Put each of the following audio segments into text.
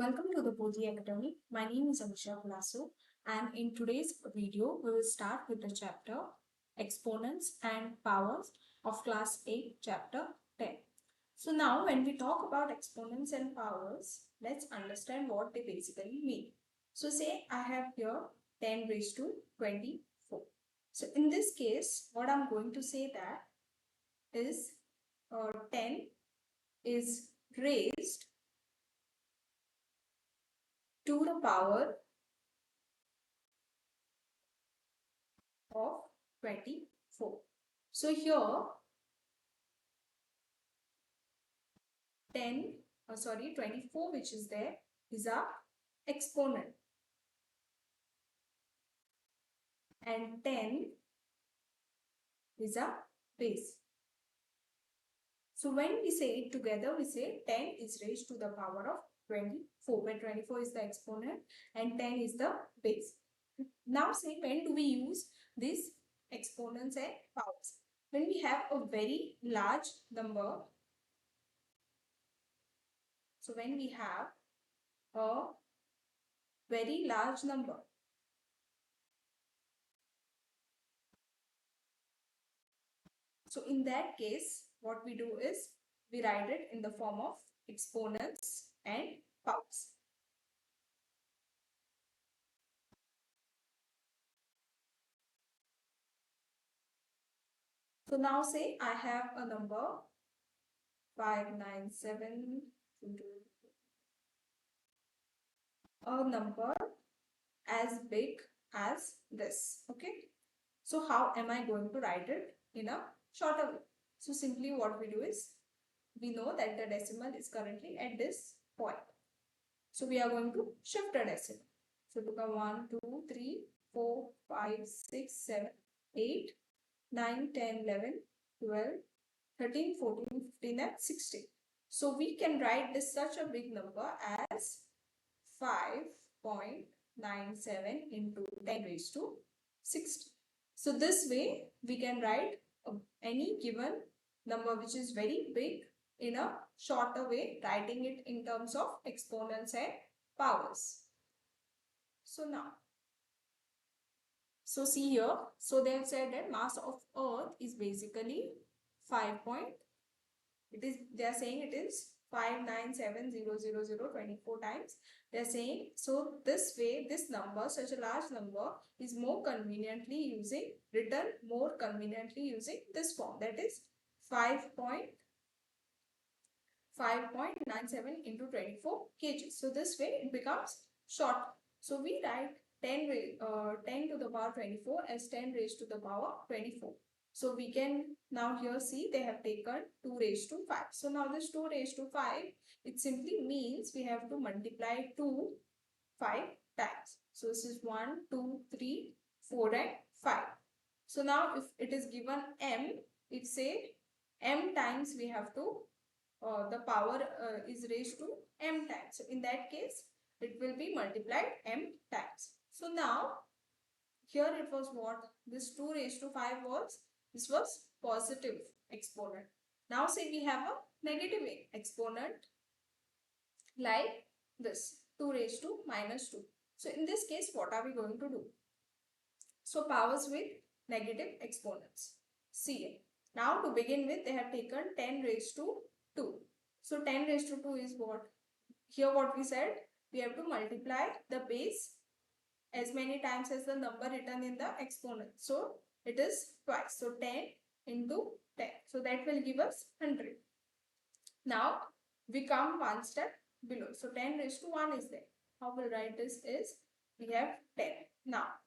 Welcome to the Bodhi Academy. My name is Amisha Palasu, and in today's video, we will start with the chapter Exponents and Powers of Class 8, Chapter 10. So now when we talk about exponents and powers, let's understand what they basically mean. So say I have here 10 raised to 24. So in this case, what I'm going to say that is 10 is raised to the power of 24. So here 24 which is there is a exponent and 10 is a base. So when we say it together, we say 10 is raised to the power of 24, where 24 is the exponent and 10 is the base. Now say when do we use these exponents and powers? When we have a very large number. So when we have a very large number. So in that case, what we do is we write it in the form of exponents and powers. So now say I have a number 597, a number as big as this. Okay. So how am I going to write it in a shorter way? So simply what we do is we know that the decimal is currently at this point. So we are going to shift a decimal. So to come 1, 2, 3, 4, 5, 6, 7, 8, 9, 10, 11, 12, 13, 14, 15 and 16. So we can write this such a big number as 5.97 into 10 raised to 60. So this way we can write any given number which is very big in a shorter way, writing it in terms of exponents and powers. So now, so see here, so they have said that mass of earth is basically 5. They are saying it is 597,000,024 times. They are saying, so this way, this number, such a large number is written more conveniently using this form, that is 5.97 into 24 kg. So this way it becomes short. So we write 10 to the power 24 as 10 raised to the power 24. So we can now here see they have taken 2 raised to 5. So now this 2 raised to 5, it simply means we have to multiply 2 5 times. So this is 1, 2, 3, 4 and 5. So now if it is given m, it say m times we have to the power is raised to m times. So in that case, it will be multiplied m times. So now, here it was what? This 2 raised to 5 was, this was positive exponent. Now say we have a negative exponent like this, 2 raised to minus 2. So in this case, what are we going to do? So powers with negative exponents. See, now to begin with, they have taken 10 raised to 2. So 10 raised to 2 is what? Here what we said, we have to multiply the base as many times as the number written in the exponent. So it is twice. So 10 into 10. So that will give us 100. Now we come one step below. So 10 raised to 1 is there. How we'll write this is, we have 10. Now,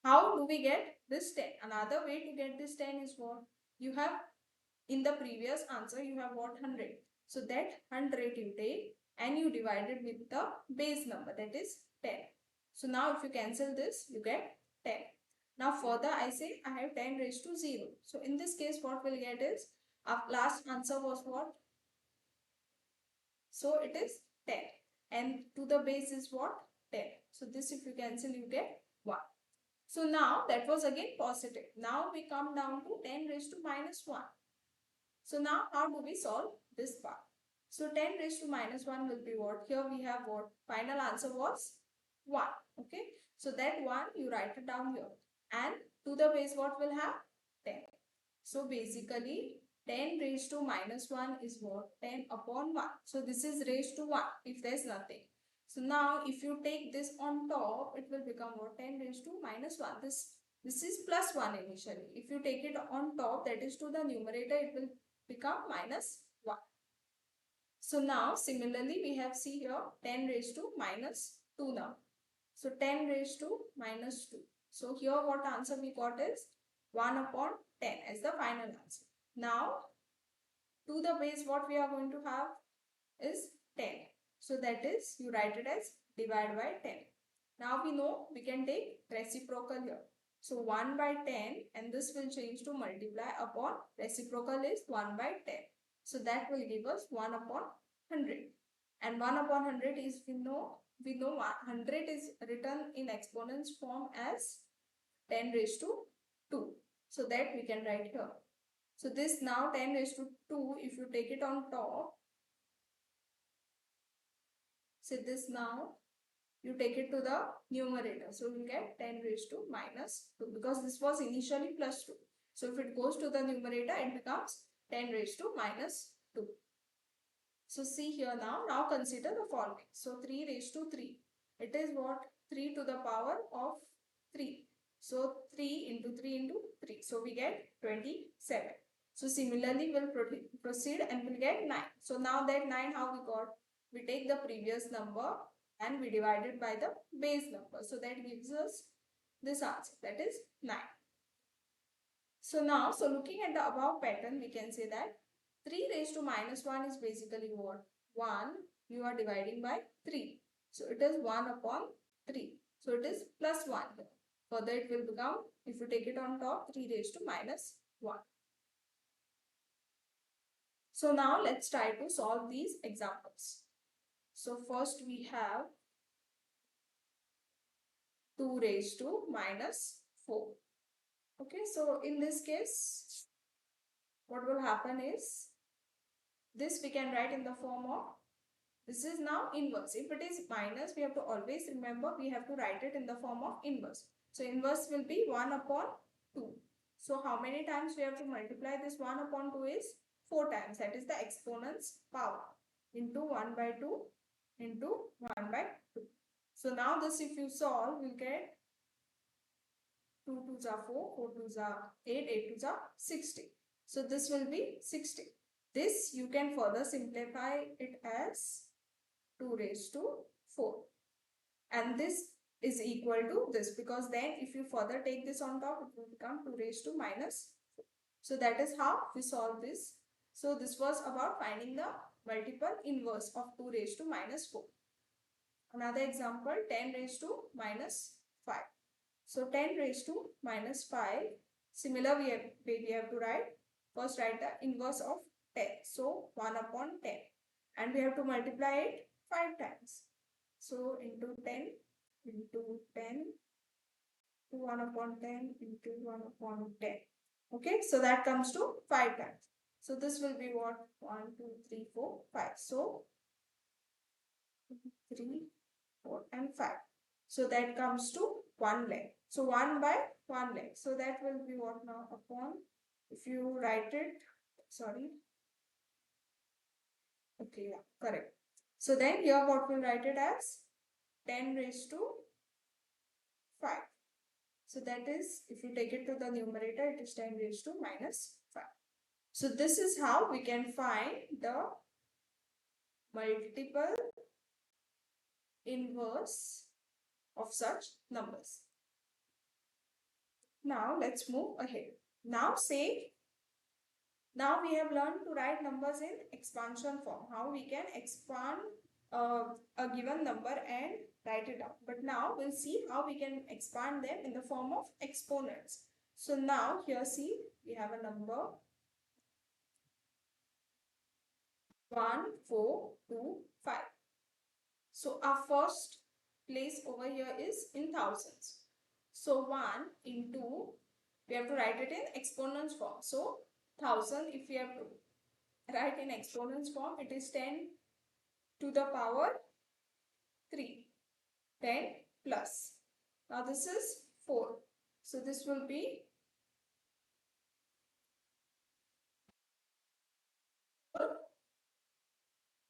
how do we get this 10? Another way to get this 10 is what? You have, in the previous answer, you have what? 100. So that 100 you take and you divide it with the base number, that is 10. So now if you cancel this, you get 10. Now further I say I have 10 raised to 0. So in this case what we'll get is, our last answer was what? So it is 10. And to the base is what? 10. So this if you cancel you get 1. So now that was again positive. Now we come down to 10 raised to minus 1. So now how do we solve this part? So 10 raised to minus 1 will be what? Here we have what? Final answer was 1. Okay. So that 1 you write it down here. And to the base what will have? 10. So basically 10 raised to minus 1 is what? 10 upon 1. So this is raised to 1 if there is nothing. So now if you take this on top, it will become what? 10 raised to minus 1. This is plus 1 initially. If you take it on top, that is to the numerator, it will become minus 1. So now similarly we have see here 10 raised to minus 2 now. So 10 raised to minus 2. So here what answer we got is 1 upon 10 as the final answer. Now to the base what we are going to have is 10. So that is you write it as divide by 10. Now we know we can take reciprocal here. So 1 by 10 and this will change to multiply upon reciprocal is 1 by 10. So that will give us 1 upon 100. And 1 upon 100 is we know 100 is written in exponents form as 10 raised to 2. So that we can write here. So this now 10 raised to 2, if you take it on top, so this now you take it to the numerator. So we get 10 raised to minus 2 because this was initially plus 2. So if it goes to the numerator, it becomes 10 raised to minus 2. So see here now consider the following. So 3 raised to 3. It is what? 3 to the power of 3. So 3 into 3 into 3. So we get 27. So similarly we'll proceed and we'll get 9. So now that 9 how we got? We take the previous number and we divide it by the base number. So that gives us this answer, that is 9. So now, looking at the above pattern, we can say that 3 raised to minus 1 is basically what? 1 you are dividing by 3. So it is 1 upon 3. So it is plus 1 here. Further it will become, if you take it on top, 3 raised to minus 1. So now let's try to solve these examples. So first we have 2 raised to minus 4. Okay, so in this case, what will happen is, this we can write in the form of, this is now inverse. If it is minus, we have to always remember we have to write it in the form of inverse. So inverse will be 1 upon 2. So how many times we have to multiply this 1 upon 2 is 4 times. That is the exponent's power into 1 by 2 into 1 by 2. So now this if you solve, you get 2 2s are 4, 4 2s are 8, 8 2s are 60. So this will be 60. This you can further simplify it as 2 raised to 4. And this is equal to this, because then if you further take this on top, it will become 2 raised to minus 4. So that is how we solve this. So this was about finding the multiple inverse of 2 raised to minus 4. Another example, 10 raised to minus 5. So 10 raised to minus 5. Similar we have to write. First write the inverse of 10. So 1 upon 10. And we have to multiply it 5 times. So into 10 into 10 to 1 upon 10 into 1 upon 10. Okay, so that comes to 5 times. So this will be what? 1, 2, 3, 4, 5. So 3, 4 and 5. So that comes to 1 leg. So 1 by 1 leg. So that will be what now? Upon, if you write it, sorry. Okay, yeah, correct. So then here what we'll write it as 10 raised to 5. So that is, if you take it to the numerator, it is 10 raised to minus 5. So this is how we can find the multiple inverse of such numbers. Now let's move ahead. Now we have learned to write numbers in expansion form. How we can expand a given number and write it out. But now we'll see how we can expand them in the form of exponents. So now here see, we have a number 1, 4, 2, 5. So our first place over here is in thousands. So 1 into, we have to write it in exponents form. So 1000 if we have to write in exponents form, it is 10 to the power 3. 10 plus. Now this is 4. So this will be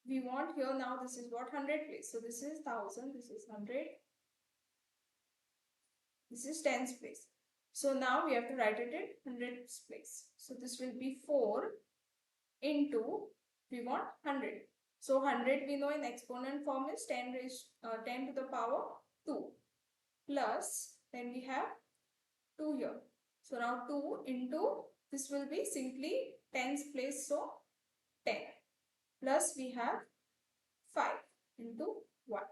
we want here now this is what 100 place. So this is 1000, this is 100, this is tens place. So now we have to write it in hundreds place. So this will be 4 into we want 100. So 100 we know in exponent form is 10 to the power 2 plus then we have 2 here. So now 2 into this will be simply tens place, so 10 plus we have 5 into 1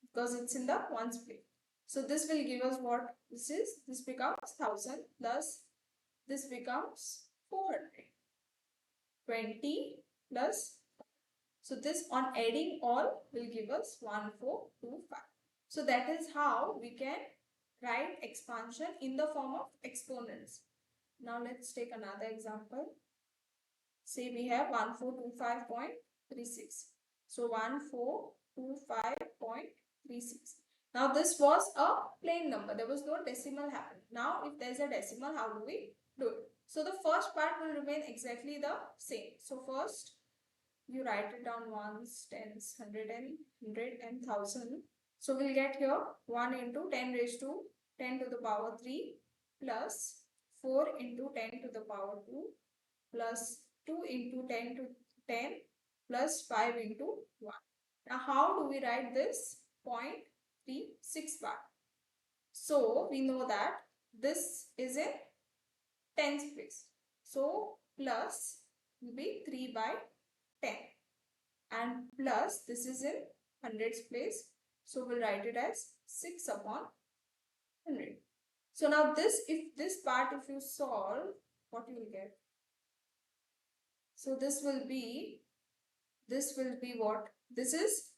because it's in the ones place. So this will give us what this is. This becomes 1000 plus this becomes 400. 20 plus. So this on adding all will give us 1425. So that is how we can write expansion in the form of exponents. Now let's take another example. Say we have 1425.36. So 1425.36. Now this was a plain number. There was no decimal happening. Now if there's a decimal, how do we do it? So the first part will remain exactly the same. So first you write it down ones, tens, hundred and thousand. So we'll get here 1 into 10 raised to 10 to the power 3 plus 4 into 10 to the power 2 plus 2 into 10 to 10 plus 5 into 1. Now how do we write this 0.36 bar? So we know that this is in tens place. So plus will be 3 by 10 and plus this is in hundreds place. So we'll write it as 6 upon 100. So now this, if this part if you solve, what you will get? So this will be what? This is,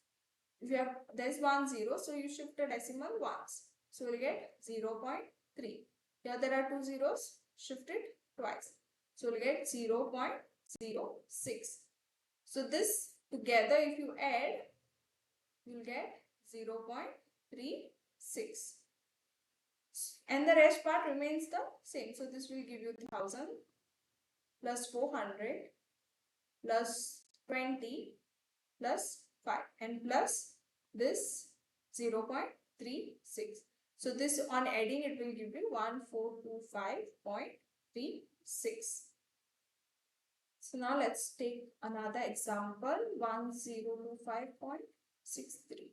if you have, there's 1 0, so you shift a decimal once. So we'll get 0 0.3. Here there are 2 zeros, shift it twice. So we'll get 0 0.06. So this together if you add, you'll get 0 0.36. And the rest part remains the same. So this will give you 1000 plus 400 plus 20 plus 5 and plus this 0 0.36. So this on adding it will give you 1425.36. So now let's take another example 1025.63.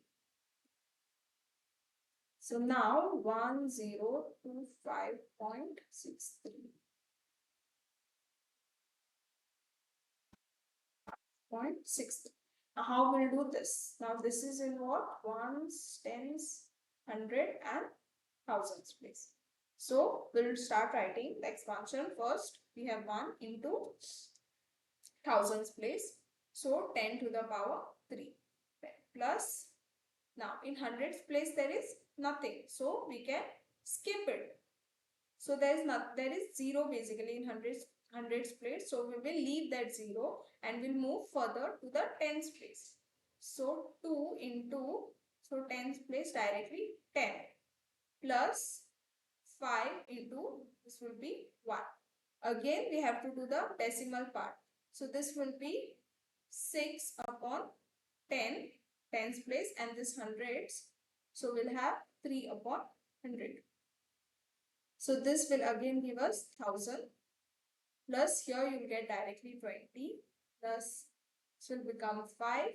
So now 1025.63. 0.6. Now how we'll do this? Now this is in what? Ones, tens, hundred and thousands place. So we'll start writing the expansion first. We have 1 into thousands place. So 10 to the power 3 plus. Now in hundreds place there is nothing. So we can skip it. So there is 0 basically in hundreds place. So we will leave that 0 and we'll move further to the tens place. So 2 into, so tens place directly 10 plus 5 into, this will be 1. Again we have to do the decimal part. So this will be 6 upon 10, tens place and this hundreds. So we'll have 3 upon 100. So this will again give us 1000 plus here you will get directly 20 plus this will become 5.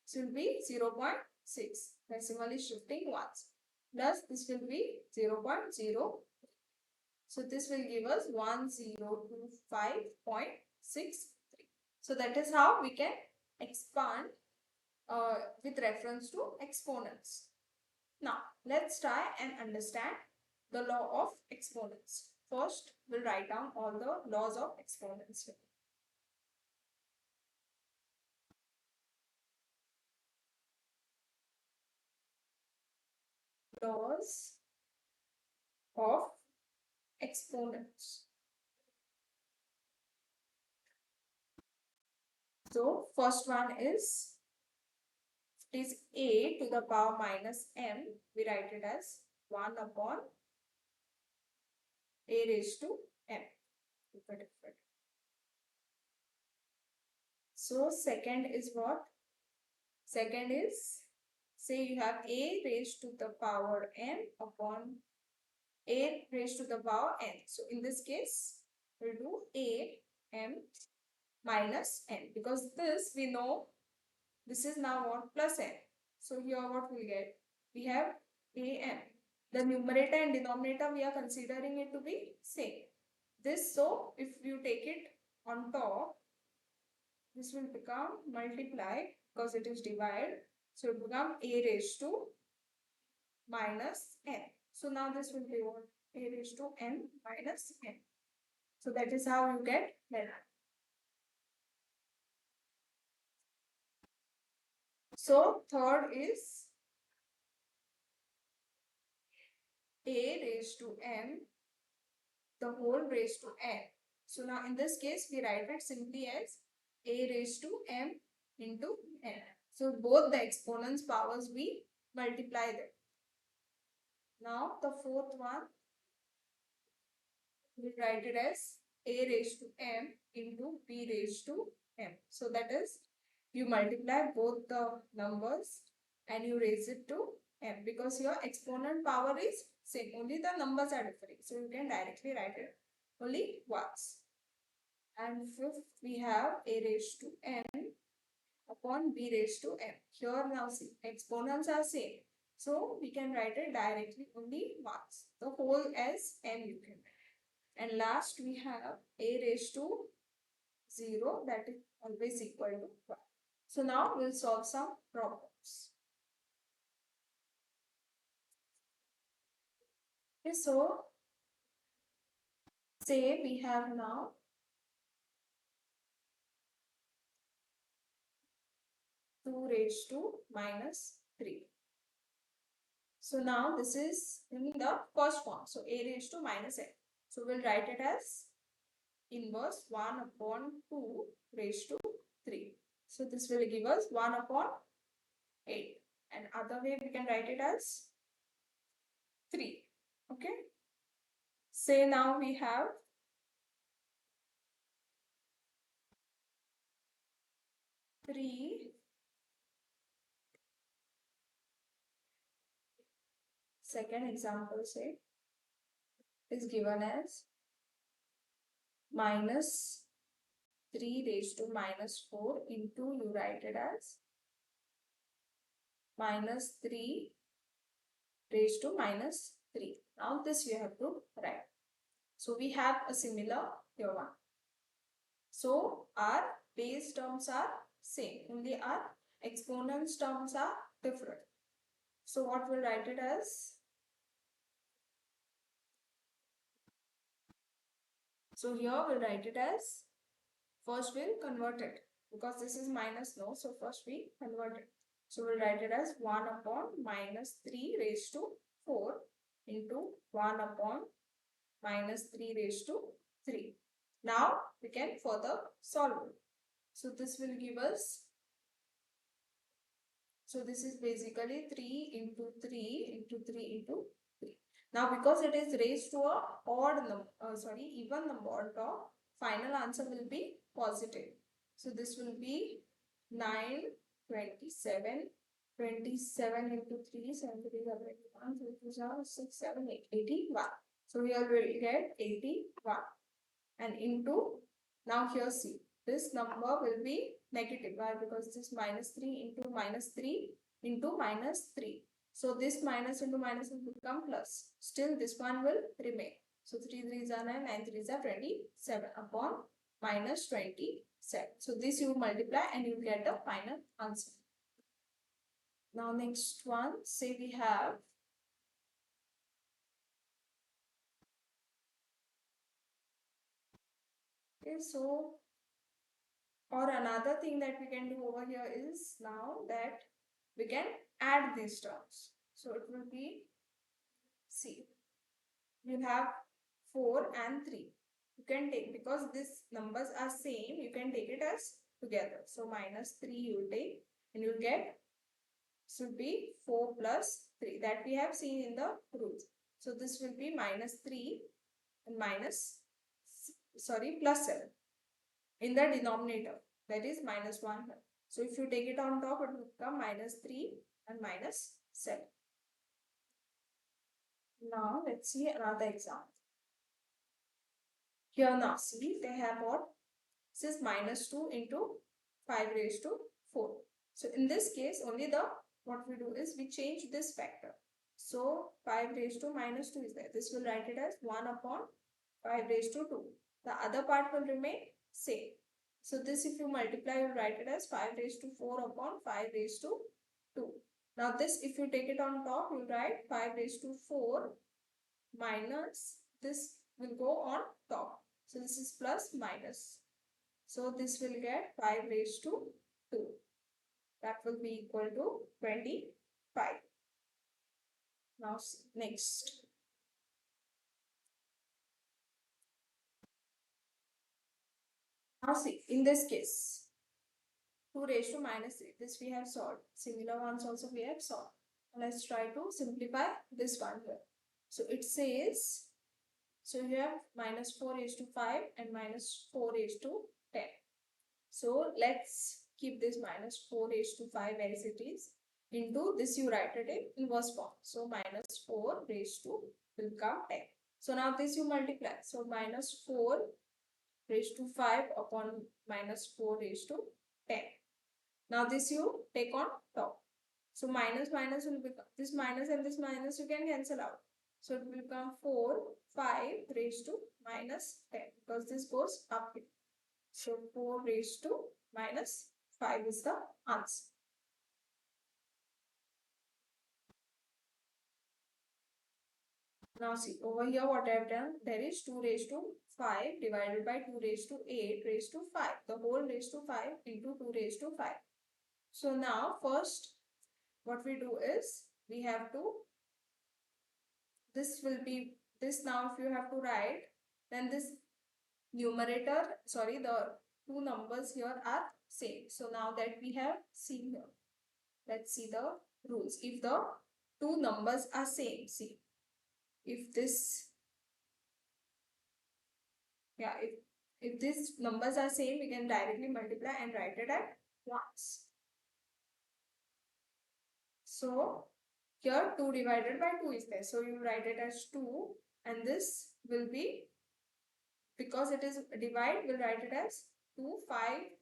This will be 0 0.6. Decimal is shifting once. Plus this will be 0 0.0. So this will give us 1025.63. So that is how we can expand with reference to exponents. Now let's try and understand the law of exponents. First, we'll write down all the laws of exponents. Laws of exponents. So first one is, it is a to the power minus m. We write it as 1 upon a raised to m. So second is what? Second is, say you have a raised to the power n upon a raised to the power n. So in this case, we'll do a m minus n, because this we know this is now what? Plus n. So here what we get? We have a m. The numerator and denominator we are considering it to be same. This, so if you take it on top, this will become multiplied because it is divided. So it will become a raised to minus n. So now this will be what? A raised to n minus n. So that is how you get that. So third is a raised to m, the whole raised to n. So now in this case we write it simply as a raised to m into n. So both the exponents powers we multiply them. Now the fourth one, we write it as a raised to m into b raised to m. So that is, you multiply both the numbers and you raise it to m, because your exponent power is same, only the numbers are different. So you can directly write it only once. And fifth, we have a raised to n upon b raised to m. Here now see, exponents are same. So we can write it directly only once. The whole as m you can write. And last we have a raised to 0, that is always equal to 1. So now we'll solve some problems. Okay, so say we have now 2 raised to minus 3. So now this is in the first form. So a raised to minus n. So we'll write it as inverse 1 upon 2 raised to 3. So this will give us 1 upon 8. And other way we can write it as 3. Okay. Say now we have 3. Second example, say, is given as minus 3 raised to minus 4 into, you write it as minus 3 raised to minus 3. Now this you have to write. So we have a similar here one. So our base terms are same, only our exponents terms are different. So what we'll write it as? So here we'll write it as, first we'll convert it, because this is minus no, so first we convert it. So we'll write it as 1 upon minus 3 raised to 4 into 1 upon minus 3 raised to 3. Now we can further solve it. So this will give us, so this is basically 3 into 3 into 3 into 3. Now because it is raised to a odd number, even number, the final answer will be positive. So this will be 9, 27, 27 into 3, 7, 3 are 21, 3 are 6, 7, 8, 81. So here we will get 81. And into, now here see, this number will be negative. Why? Because this minus 3 into minus 3 into minus 3. So this minus into minus will become plus. Still this one will remain. So 3 3s are 9, 9 3s are 27 upon minus 27. So this you multiply and you get the final answer. Now next one, say we have okay, so or another thing that we can do over here is now that we can add these terms. So it will be, see, you have 4 and 3. You can take, because these numbers are same, you can take it as together. So minus 3 you will take and you will get should be 4 plus 3 that we have seen in the rules. So this will be minus 3 and plus 7 in the denominator, that is minus 1. So if you take it on top, it will become minus 3 and minus 7. Now let's see another example. Here now see they have what? This is minus 2 into 5 raised to 4. So in this case only what we do is we change this factor. So 5 raised to minus 2 is there. This will write it as 1 upon 5 raised to 2. The other part will remain same. So this if you multiply, you will write it as 5 raised to 4 upon 5 raised to 2. Now this if you take it on top, you will write 5 raised to 4 minus this will go on top. So this is plus minus. So this will get 5 raised to 2. That will be equal to 25. Now next. Now see, in this case, 2 raised to minus 3. This we have solved. Similar ones also we have solved. Let's try to simplify this one here. So it says, so you have minus 4 raised to 5 and minus 4 raised to 10. So let's keep this minus 4 raised to 5 as it is. Into this you write it in inverse form. So minus 4 raised to will become 10. So now this you multiply. So minus 4 raised to 5 upon minus 4 raised to 10. Now this you take on top. So minus minus will become this minus and this minus you can cancel out. So it will become 4, 5 raised to minus 10 because this goes up here. So 4 raised to minus 5 is the answer. Now see over here what I have done, there is 2 raised to 5 divided by 2 raised to 8 raised to 5. The whole raised to 5 into 2 raised to 5. So now first what we do is we have to, this will be this. Now if you have to write, then this numerator, sorry, the two numbers here are same. So now that we have seen here, let's see the rules. If the two numbers are same, see, if this, yeah, if these numbers are same, we can directly multiply and write it at once. So here 2 divided by 2 is there. So you write it as 2 and this will be, because it is divide, we'll write it as 2, 5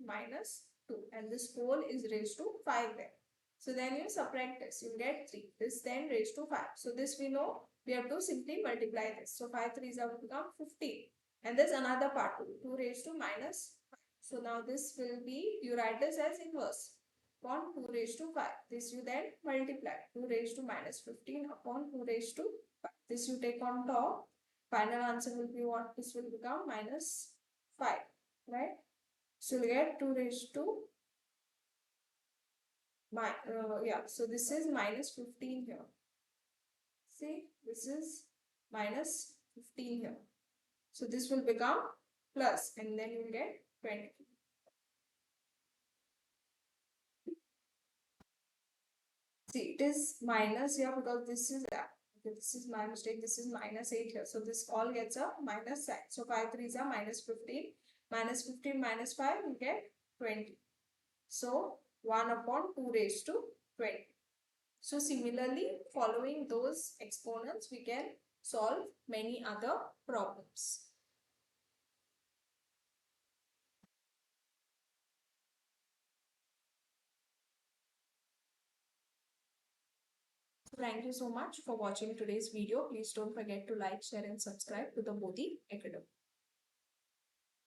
minus 2 and this whole is raised to 5 there. So then you subtract this, you get 3. This then raised to 5. So this we know, we have to simply multiply this. So 5 3s will become 15. And there's another part 2 raised to minus 5. So now this will be, you write this as inverse upon 2 raised to 5. This you then multiply 2 raised to minus 15 upon 2 raised to 5. This you take on top. Final answer will be what? This will become minus 5, right? So we get 2 raised to so this is minus 15 here. See, this is minus 15 here. So this will become plus and then you will get 20. See, it is minus here because this is okay, this is my mistake. This is minus 8 here. So this all gets a minus sign. So 5 3s are minus 15. Minus 15 minus 5 you get 20. So 1 upon 2 raised to 20. So similarly, following those exponents, we can solve many other problems. Thank you so much for watching today's video. Please don't forget to like, share and subscribe to the Bodhi Academy.